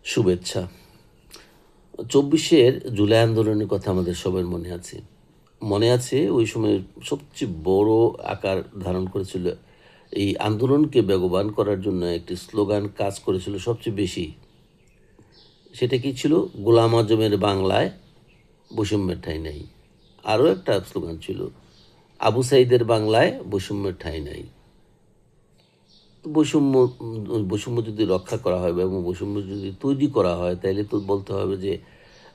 শুভেচ্ছা। ২৪-এর জুলাই আন্দোলনের কথা আমাদের সবার মনে আছে। মনে আছে ওই সময় সবচেয়ে বড় আকার ধারণ করেছিল, এই আন্দোলনকে বেগবান করার জন্য একটি স্লোগান কাজ করেছিল সবচেয়ে বেশি। সেটা কি ছিল? গোলাম আজমের বাংলায় বৈষম্যের ঠাঁই নাই। আরও একটা স্লোগান ছিল, আবু সাঈদের বাংলায় বৈষম্যের ঠাঁই নাই। বৈষম্য বৈষম্য যদি রক্ষা করা হয় এবং বৈষম্য যদি তৈরি করা হয়, তাহলে তো বলতে হবে যে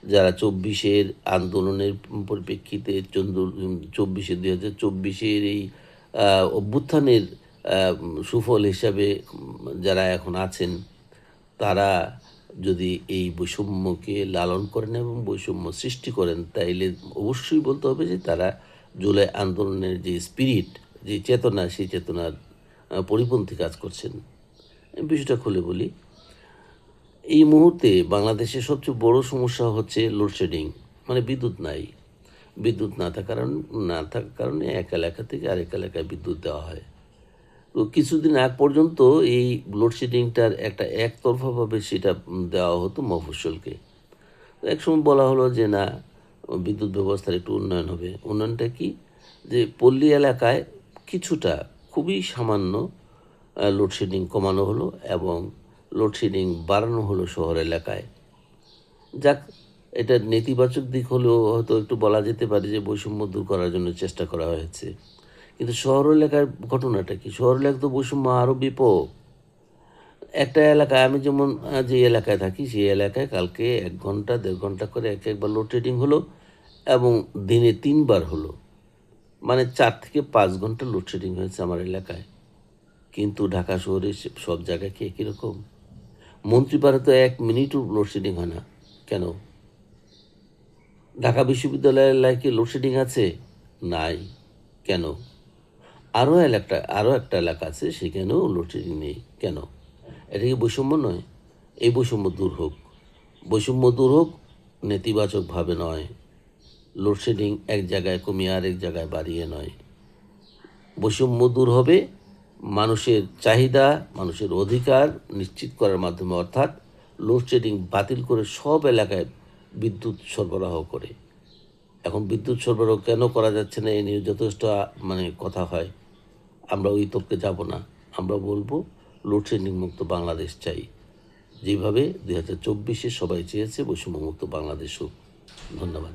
যারা ২৪-এর আন্দোলনের পরিপ্রেক্ষিতে ২০২৪-এর এই অভ্যুত্থানের সুফল হিসাবে যারা এখন আছেন, তারা যদি এই বৈষম্যকে লালন করেন এবং বৈষম্য সৃষ্টি করেন, তাইলে অবশ্যই বলতে হবে যে তারা জুলাই আন্দোলনের যে স্পিরিট, যে চেতনা, সেই চেতনার পরিপন্থী কাজ করছেন। বিষয়টা খুলে বলি। এই মুহূর্তে বাংলাদেশের সবচেয়ে বড় সমস্যা হচ্ছে লোডশেডিং, মানে বিদ্যুৎ নাই। বিদ্যুৎ না থাকার কারণে এক এলাকা থেকে আরেক এলাকায় বিদ্যুৎ দেওয়া হয়। তো কিছুদিন আগ পর্যন্ত এই লোডশেডিংটার একটা একতরফাভাবে সেটা দেওয়া হতো মফস্বলকে। তো একসময় বলা হলো যে না, বিদ্যুৎ ব্যবস্থার একটু উন্নয়ন হবে। উন্নয়নটা কি? যে পল্লী এলাকায় কিছুটা, খুবই সামান্য লোডশেডিং কমানো হলো এবং লোডশেডিং বাড়ানো হলো শহর এলাকায়। যাক, এটার নেতিবাচক দিক হলেও হয়তো একটু বলা যেতে পারে যে বৈষম্য দূর করার জন্য চেষ্টা করা হয়েছে। কিন্তু শহর এলাকার ঘটনাটা কি? শহর এলাকায় তো বৈষম্য আরও ব্যাপক। একটা এলাকায়, আমি যেমন যে এলাকায় থাকি, সেই এলাকায় কালকে ১ ঘন্টা ১.৫ ঘন্টা করে একবার লোডশেডিং হলো এবং দিনে ৩ বার হলো। মানে ৪ থেকে ৫ ঘন্টা লোডশেডিং হয়েছে আমার এলাকায়। কিন্তু ঢাকা শহরে সব জায়গায় কি একই রকম? মন্ত্রীপাড়ায় তো ১ মিনিটও লোডশেডিং হয় না। কেন? ঢাকা বিশ্ববিদ্যালয়ের কি লোডশেডিং আছে? নাই। কেন? আরও একটা এলাকা আছে, সেখানেও লোডশেডিং নেই। কেন? এটা কি বৈষম্য নয়? এই বৈষম্য দূর হোক। বৈষম্য দূর হোক, নেতিবাচকভাবে নয়। লোডশেডিং এক জায়গায় কমিয়ে আরেক জায়গায় বাড়িয়ে নয়। বৈষম্য দূর হবে মানুষের চাহিদা, মানুষের অধিকার নিশ্চিত করার মাধ্যমে, অর্থাৎ লোডশেডিং বাতিল করে সব এলাকায় বিদ্যুৎ সরবরাহ করে। এখন বিদ্যুৎ সরবরাহ কেন করা যাচ্ছে না, এ নিয়ে যথেষ্ট কথা হয়। আমরা ওই তর্কে যাব না। আমরা বলবো লোডশেডিং মুক্ত বাংলাদেশ চাই, যেভাবে ২০২৪-এ সবাই চেয়েছে বৈষম্যমুক্ত বাংলাদেশ হোক। ধন্যবাদ।